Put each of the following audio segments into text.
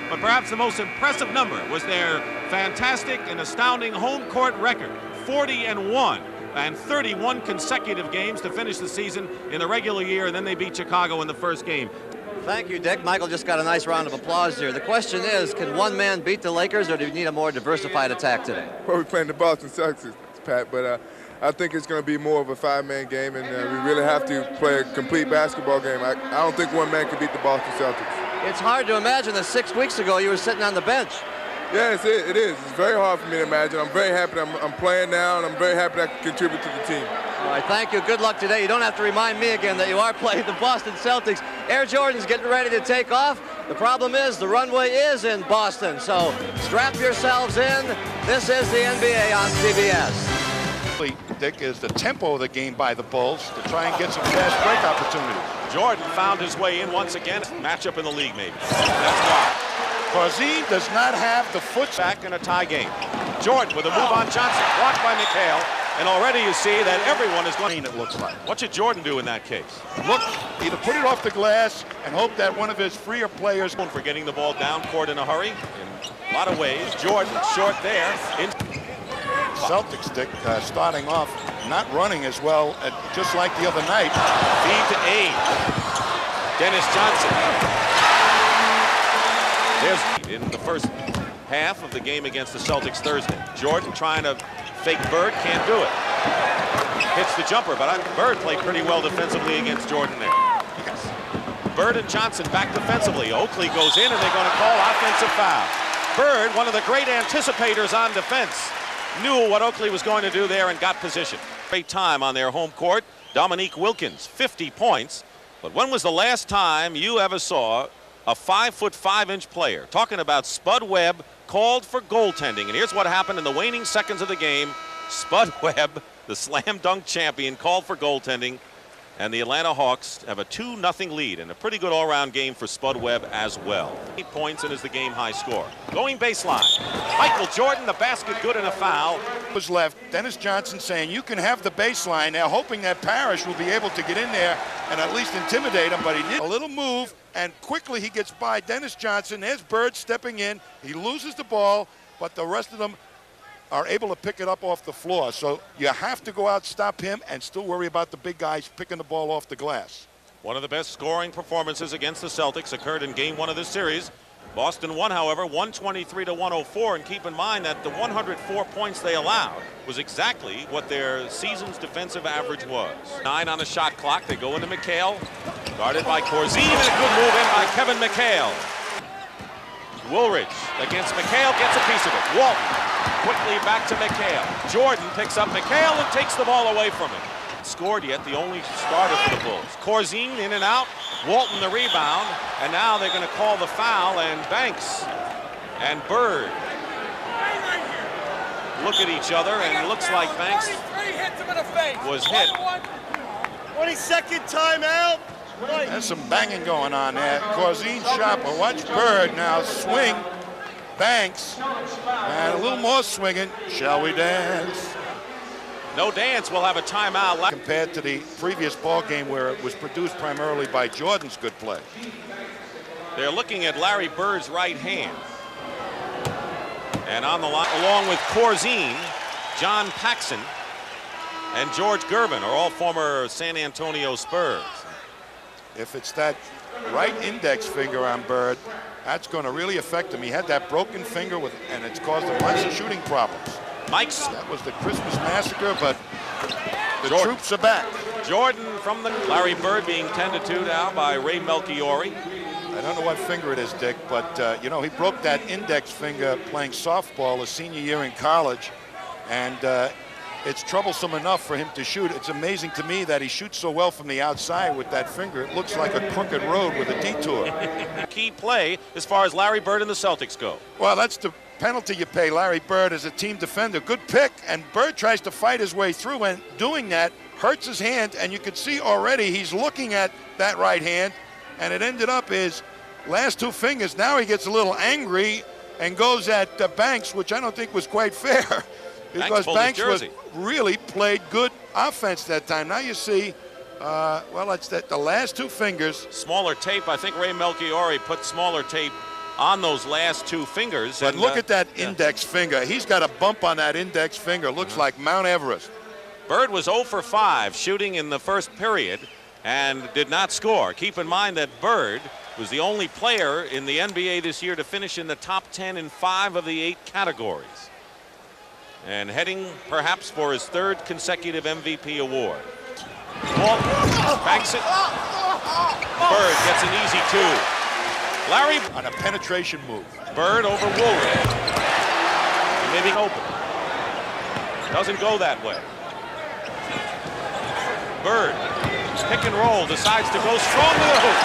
but perhaps the most impressive number was their fantastic and astounding home court record, 40-1. And 31 consecutive games to finish the season in the regular year, and then they beat Chicago in the first game. Thank you, Dick. Michael just got a nice round of applause here. The question is, can one man beat the Lakers, or do you need a more diversified attack today? Well, we're playing the Boston Celtics, Pat, but I think it's going to be more of a five-man game, and we really have to play a complete basketball game. I don't think one man can beat the Boston Celtics. It's hard to imagine that 6 weeks ago you were sitting on the bench. Yes, it is. It's very hard for me to imagine. I'm very happy I'm playing now, and I'm very happy that I can contribute to the team. All right, thank you. Good luck today. You don't have to remind me again that you are playing the Boston Celtics. Air Jordan's getting ready to take off. The problem is the runway is in Boston, so strap yourselves in. This is the NBA on CBS. Dick, is the tempo of the game by the Bulls to try and get some fast break opportunities. Jordan found his way in once again. Matchup in the league, maybe. That's why. Corzine does not have the foot back in a tie game. Jordan with a move on Johnson, blocked by McHale, and already you see that everyone is going. It looks like. What should Jordan do in that case? Look, either put it off the glass and hope that one of his freer players. For getting the ball down court in a hurry, in a lot of ways. Jordan short there. Celtics, Dick, starting off not running as well, just like the other night. Feed to Aid. Dennis Johnson. There's in the first half of the game against the Celtics Thursday. Jordan trying to fake Bird, can't do it. Hits the jumper, but Bird played pretty well defensively against Jordan there. Yes. Bird and Johnson back defensively. Oakley goes in, and they're going to call offensive foul. Bird, one of the great anticipators on defense, knew what Oakley was going to do there and got position. Great time on their home court. Dominique Wilkins, 50 points. But when was the last time you ever saw a 5'5" player, talking about Spud Webb, called for goaltending? And here's what happened in the waning seconds of the game. Spud Webb, the slam dunk champion, called for goaltending, and the Atlanta Hawks have a 2-0 lead, and a pretty good all-around game for Spud Webb as well. 8 points and is the game high score. Going baseline. Michael Jordan, the basket good and a foul. Was left. Dennis Johnson saying you can have the baseline now, hoping that Parrish will be able to get in there and at least intimidate him, but he did a little move, and quickly he gets by Dennis Johnson. There's Bird stepping in. He loses the ball, but the rest of them are able to pick it up off the floor. So you have to go out, stop him, and still worry about the big guys picking the ball off the glass. One of the best scoring performances against the Celtics occurred in game 1 of this series. Boston won, however, 123-104, and keep in mind that the 104 points they allowed was exactly what their season's defensive average was. 9 on the shot clock. They go into McHale, guarded by Corzine, and a good move in by Kevin McHale. Woolridge against McHale, gets a piece of it. Walton quickly back to McHale. Jordan picks up McHale and takes the ball away from him. Scored yet, the only starter for the Bulls. Corzine in and out, Walton the rebound, and now they're going to call the foul, and Banks and Bird look at each other, and it looks like Banks was hit. 22nd timeout. There's some banging going on there. Corzine shot, but watch Bird now swing. Banks, and a little more swinging. Shall we dance? No dance. We'll have a timeout. Compared to the previous ball game where it was produced primarily by Jordan's good play. They're looking at Larry Bird's right hand. And on the line, along with Corzine, John Paxson, and George Gervin are all former San Antonio Spurs. If it's that right index finger on Bird, that's going to really affect him. He had that broken finger, and it's caused him lots of shooting problems. Mike's. That was the Christmas massacre, but the troops are back. Jordan from the Larry Bird being tended to now by Ray Melchiori. I don't know what finger it is, Dick, but you know, he broke that index finger playing softball his senior year in college, and it's troublesome enough for him to shoot. It's amazing to me that he shoots so well from the outside with that finger. It looks like a crooked road with a detour. Key play as far as Larry Bird and the Celtics go. Well, that's the penalty you pay Larry Bird as a team defender. Good pick, and Bird tries to fight his way through, and doing that hurts his hand, and you can see already he's looking at that right hand, and it ended up his last two fingers. Now he gets a little angry and goes at Banks, which I don't think was quite fair. Because Banks was really played good offense that time. Now you see, well, it's that the last two fingers. Smaller tape. I think Ray Melchiori put smaller tape on those last two fingers. But look at that index finger. He's got a bump on that index finger. Looks like Mount Everest. Bird was 0 for 5 shooting in the first period and did not score. Keep in mind that Bird was the only player in the NBA this year to finish in the top 10 in 5 of the 8 categories. And heading perhaps for his 3rd consecutive MVP award. Walton banks it. Bird gets an easy 2. Larry On a penetration move. Bird over Woolridge. Maybe open. Doesn't go that way. Bird, pick and roll, decides to go strong to the hoop.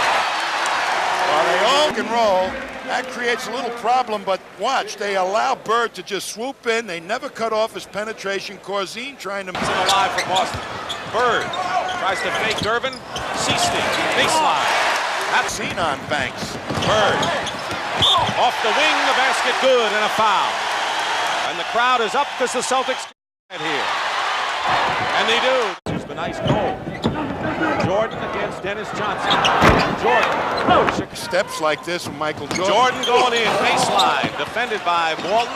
Well, they all can roll. That creates a little problem, but watch, they allow Bird to just swoop in. They never cut off his penetration. Corzine trying to... It's alive for Boston. Bird tries to fake Durbin. C-stick, baseline. That's seen on Banks. Bird off the wing, the basket good, and a foul. And the crowd is up because the Celtics get here. And they do. It's a nice goal. Jordan against Dennis Johnson. Jordan. Steps like this from Michael Jordan. Jordan going in, baseline, defended by Walton.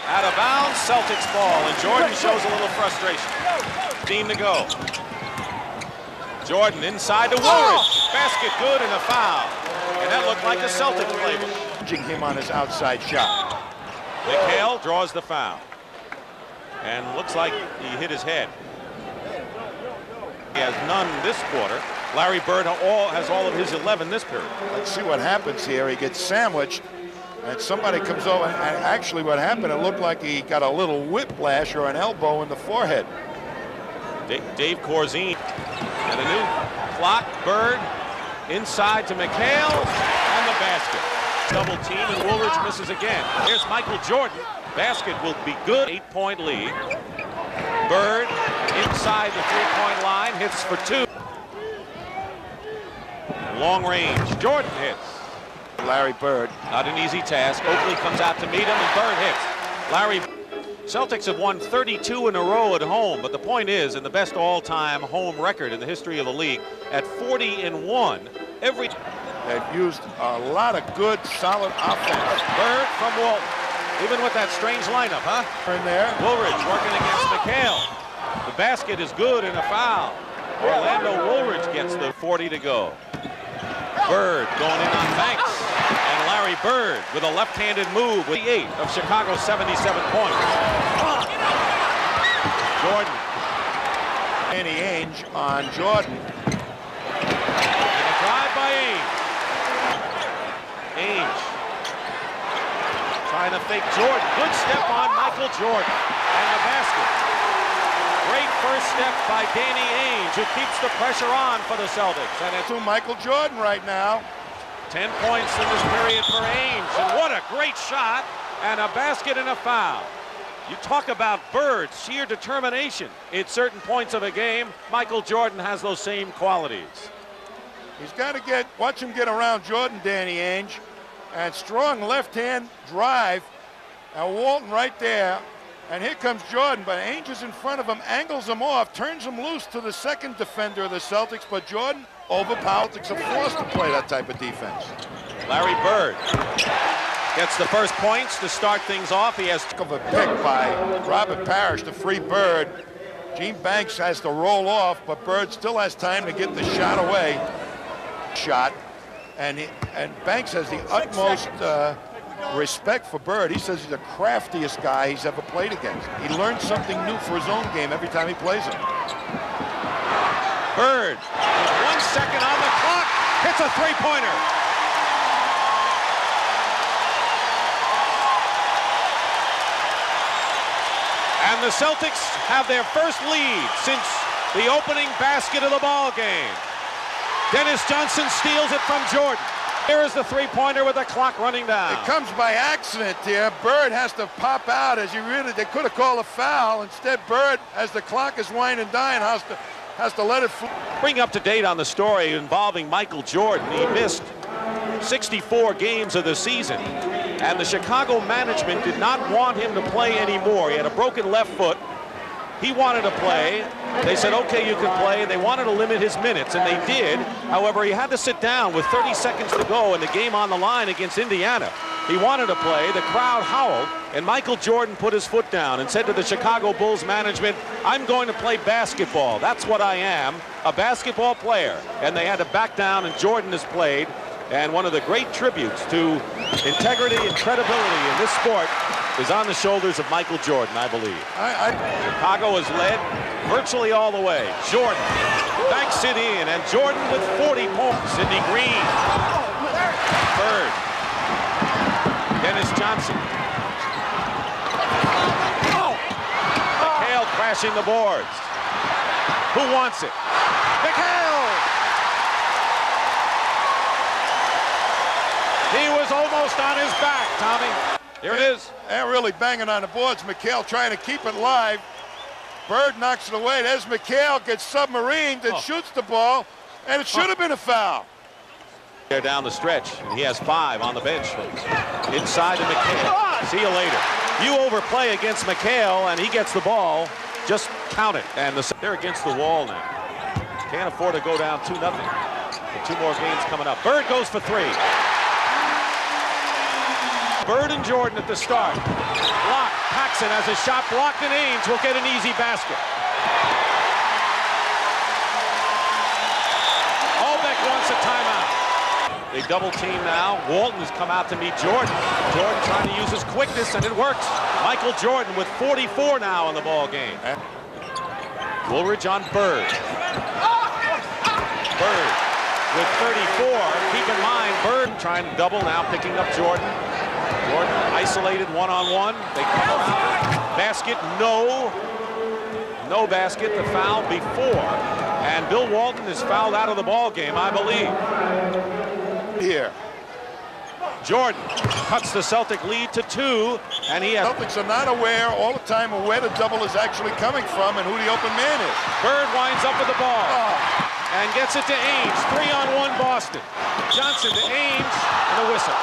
Out of bounds, Celtics ball, and Jordan shows a little frustration. Team to go. Jordan inside to Woolridge. Basket good and a foul. And that looked like a Celtic play. Him on his outside shot. McHale draws the foul. And looks like he hit his head. He has none this quarter. Larry Bird has all of his 11 this period. Let's see what happens here. He gets sandwiched, and somebody comes over. And actually, what happened, it looked like he got a little whiplash or an elbow in the forehead. Dave Corzine. And a new clock. Bird inside to McHale. And the basket. Double team, and Woolridge misses again. Here's Michael Jordan. Basket will be good. 8-point lead. Bird inside the 3-point line, hits for 2. Long range, Jordan hits. Larry Bird. Not an easy task. Oakley comes out to meet him, and Bird hits. Larry, Celtics have won 32 in a row at home, but the point is, in the best all-time home record in the history of the league, at 40-1, They've used a lot of good, solid offense. Bird from Walton. Even with that strange lineup, huh? In there. Woolridge working against McHale. The basket is good and a foul. Orlando Woolridge gets the 40 to go. Bird going in on Banks. And Larry Bird with a left-handed move with the 8 of Chicago's 77 points. Jordan. Danny Ainge on Jordan. And a drive by Ainge. Ainge. Trying to fake Jordan. Good step on Michael Jordan. And the basket. Great first step by Danny Ainge, who keeps the pressure on for the Celtics. And it's To Michael Jordan right now. 10 points in this period for Ainge. And what a great shot. And a basket and a foul. You talk about Bird, sheer determination. At certain points of a game, Michael Jordan has those same qualities. He's got to watch him get around Jordan, Danny Ainge. And strong left-hand drive. Now Walton right there. And here comes Jordan, but Ainge is in front of him, angles him off, turns him loose to the second defender of the Celtics, but Jordan overpowers. Celtics are forced to play that type of defense. Larry Bird gets the first points to start things off. He has Of a pick by Robert Parrish to free Bird. Gene Banks has to roll off, but Bird still has time to get the shot away. And Banks has the utmost respect for Bird. He says he's the craftiest guy he's ever played against. He learns something new for his own game every time he plays him. Bird with 1 second on the clock, hits a three-pointer. And the Celtics have their first lead since the opening basket of the ball game. Dennis Johnson steals it from Jordan. Here is the three-pointer with the clock running down. It comes by accident here. Bird has to pop out as they could have called a foul. Instead, Bird, as the clock is winding down, has to let it fly. Bring up to date on the story involving Michael Jordan. He missed 64 games of the season, and the Chicago management did not want him to play anymore. He had a broken left foot. He wanted to play. They said, okay, you can play. They wanted to limit his minutes, and they did. However, he had to sit down with 30 seconds to go and the game on the line against Indiana. He wanted to play. The crowd howled, and Michael Jordan put his foot down and said to the Chicago Bulls management, "I'm going to play basketball. That's what I am, a basketball player." And they had to back down, and Jordan has played. And one of the great tributes to integrity and credibility in this sport is on the shoulders of Michael Jordan, I believe. Chicago has led virtually all the way. Jordan banks it in, and Jordan with 40 points. Sidney Green. Bird. Dennis Johnson. McHale crashing the boards. Who wants it? McHale! He was almost on his back, Tommy. Here it is. And really banging on the boards. McHale trying to keep it live. Bird knocks it away. There's McHale, gets submarined and shoots the ball, and it should have been a foul. There down the stretch, and he has 5 on the bench. Inside to McHale. See you later. You overplay against McHale, and he gets the ball. Just count it. And they're against the wall now. Can't afford to go down 2-0. 2 more games coming up. Bird goes for 3. Bird and Jordan at the start. Block. Paxson has a shot blocked, and Ainge will get an easy basket. Albeck wants a timeout. They double team now. Walton has come out to meet Jordan. Jordan trying to use his quickness, and it works. Michael Jordan with 44 now in the ball game. Woolridge on Bird. Bird with 34. Keep in mind, Bird trying to double now, picking up Jordan. Jordan isolated one-on-one. They come around. Basket, no. No basket. The foul before. And Bill Walton is fouled out of the ball game, I believe. Here. Jordan cuts the Celtic lead to 2, and he has... Celtics are not aware all the time of where the double is actually coming from and who the open man is. Bird winds up with the ball and gets it to Ainge. 3-on-1 Boston. Johnson to Ainge, and a whistle.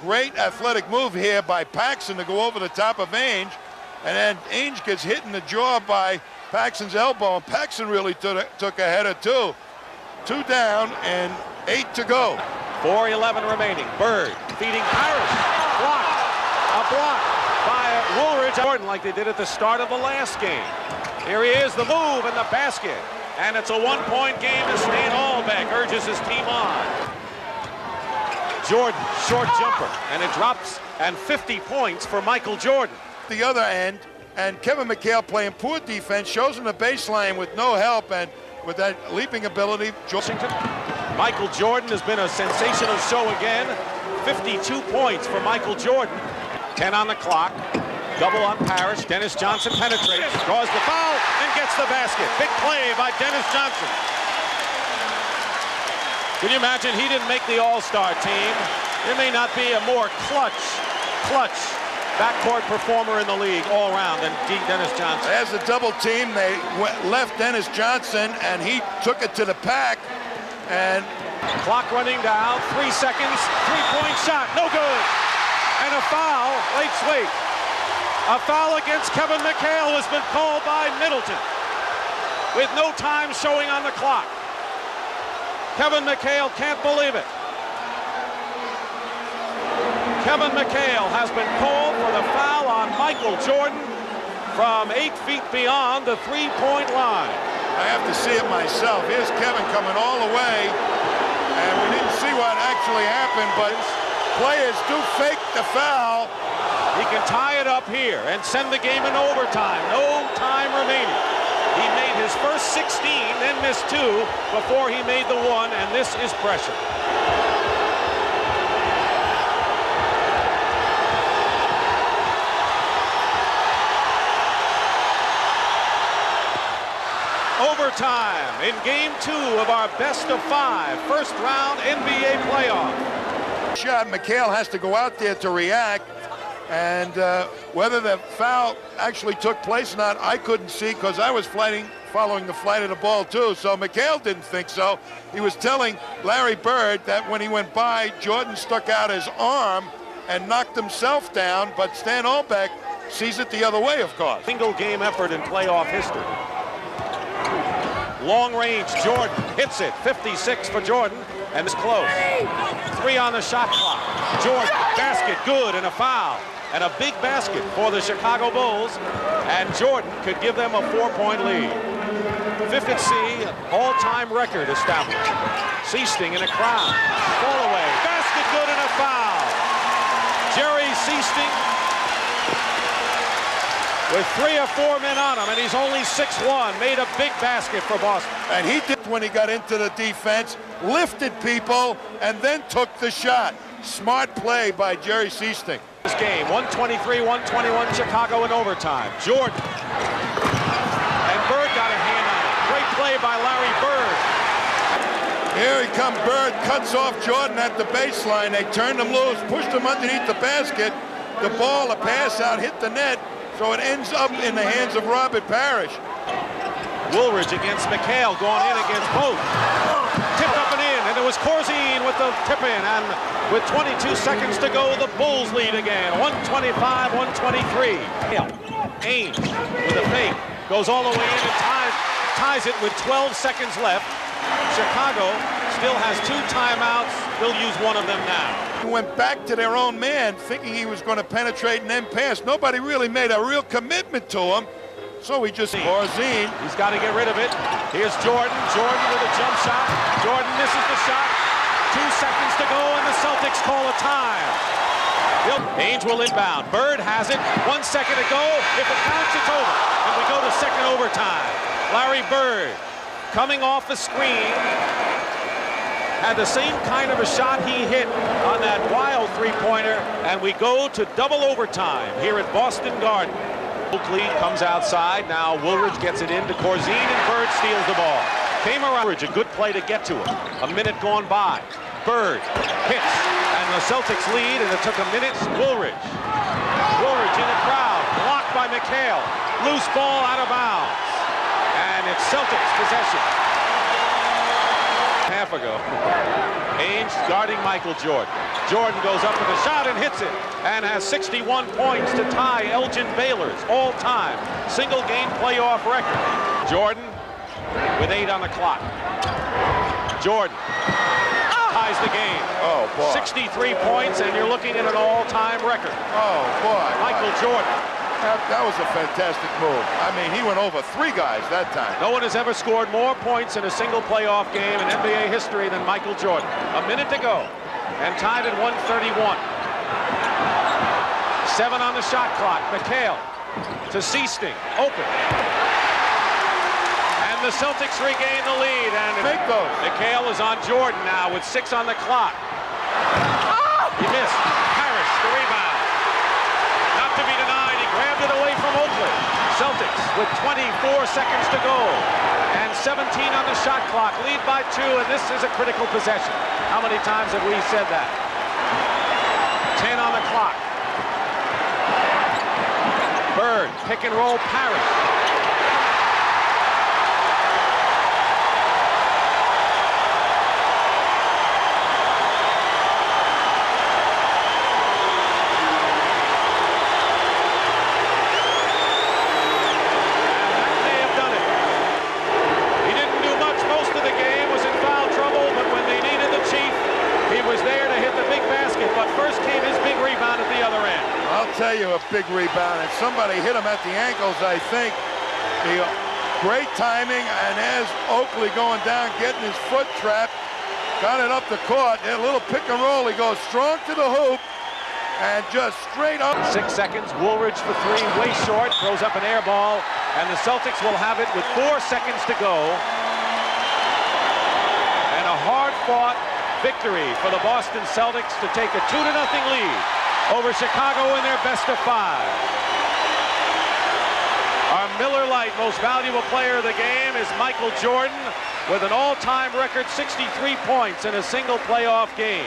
Great athletic move here by Paxson to go over the top of Ainge, and then Ainge gets hit in the jaw by Paxson's elbow, and Paxson really took a header too. 2 down and 8 to go. 4:11 remaining. Bird feeding Parrish. Blocked. A block by Woolridge. Jordan like they did at the start of the last game. Here he is, the move and the basket. And it's a 1-point game as Stan Albeck urges his team on. Jordan, short jumper, and it drops, and 50 points for Michael Jordan. The other end, and Kevin McHale playing poor defense, shows him the baseline with no help, and with that leaping ability, Washington. Michael Jordan has been a sensational show again. 52 points for Michael Jordan. 10 on the clock. Double on Parrish. Dennis Johnson penetrates, draws the foul, and gets the basket. Big play by Dennis Johnson. Can you imagine he didn't make the All-Star team? There may not be a more clutch backcourt performer in the league all around than Dennis Johnson. As a double team, they left Dennis Johnson, and he took it to the pack. And clock running down, 3 seconds, 3-point shot, no good. And a foul, late sweep. A foul against Kevin McHale has been called by Middleton with no time showing on the clock. Kevin McHale can't believe it. Kevin McHale has been called for the foul on Michael Jordan from 8 feet beyond the 3-point line. I have to see it myself. Here's Kevin coming all the way, and we didn't see what actually happened, but players do fake the foul. He can tie it up here and send the game in overtime. No time remaining. He made his first 16, then missed 2 before he made the 1, and this is pressure. Overtime in game 2 of our best-of-5 first-round NBA playoff. Shot, McHale has to go out there to react, and whether the foul actually took place or not, I couldn't see because I was following the flight of the ball too, so McHale didn't think so. He was telling Larry Bird that when he went by, Jordan stuck out his arm and knocked himself down, but Stan Albeck sees it the other way, of course. Single game effort in playoff history. Long range, Jordan hits it, 56 for Jordan. And it's close. 3 on the shot clock. Jordan, basket, good, and a foul. And a big basket for the Chicago Bulls. And Jordan could give them a 4-point lead. Fifth all-time record established. Seasting in a crowd. Fall away. Basket, good, and a foul. Jerry Seasting with 3 or 4 men on him, and he's only 6'1", made a big basket for Boston. And he did when he got into the defense, lifted people, and then took the shot. Smart play by Jerry Seasting. This game, 123-121 Chicago in overtime. Jordan. And Bird got a hand on it. Great play by Larry Bird. Here he comes, Bird cuts off Jordan at the baseline. They turned him loose, pushed him underneath the basket. The ball, a pass out, hit the net. So it ends up in the hands of Robert Parrish. Woolridge against McHale, going in against both. Tipped up and in, and it was Corzine with the tip in, and with 22 seconds to go, the Bulls lead again, 125-123. Ainge with a fake, goes all the way in and ties it with 12 seconds left. Chicago still has 2 timeouts. They'll use one of them now. Went back to their own man, thinking he was going to penetrate and then pass. Nobody really made a real commitment to him. So he just Corzine. He's got to get rid of it. Here's Jordan. Jordan with a jump shot. Jordan misses the shot. 2 seconds to go, and the Celtics call a time. Ainge will inbound. Bird has it. 1 second to go. If it counts, it's over. And we go to second overtime. Larry Bird coming off a screen. Had the same kind of a shot he hit on that wild 3-pointer, and we go to double overtime here at Boston Garden. Oakley comes outside. Now Woolridge gets it into Corzine, and Bird steals the ball. Came around. A good play to get to him. A minute gone by. Bird hits, and the Celtics lead, and it took a minute. Woolridge in the crowd, blocked by McHale. Loose ball out of bounds, and it's Celtics possession. Half ago. Ainge guarding Michael Jordan. Jordan goes up with a shot and hits it, and has 61 points to tie Elgin Baylor's all-time single-game playoff record. Jordan with 8 on the clock. Jordan ties the game. Oh, boy. 63 points, and you're looking at an all-time record. Oh, boy. Michael Jordan. That was a fantastic move. I mean, he went over 3 guys that time. No one has ever scored more points in a single playoff game in NBA history than Michael Jordan. A minute to go, and tied at 131. 7 on the shot clock. McHale to Seasting, open. And the Celtics regain the lead. And Make those. McHale is on Jordan now with 6 on the clock. He missed. Parrish, the rebound. Not to be denied. He grabbed it away from Oakley. Celtics with 24 seconds to go. And 17 on the shot clock. Lead by 2, and this is a critical possession. How many times have we said that? 10 on the clock. Bird, pick and roll, Parrish. Tell you, a big rebound, and somebody hit him at the ankles, I think. The great timing, and as Oakley going down, getting his foot trapped, got it up the court. A little pick and roll. He goes strong to the hoop and just straight up. 6 seconds. Woolridge for 3, way short. Throws up an air ball, and the Celtics will have it with 4 seconds to go. And a hard-fought victory for the Boston Celtics to take a 2-0 lead over Chicago in their best of 5. Our Miller Lite most valuable player of the game is Michael Jordan with an all-time record 63 points in a single playoff game.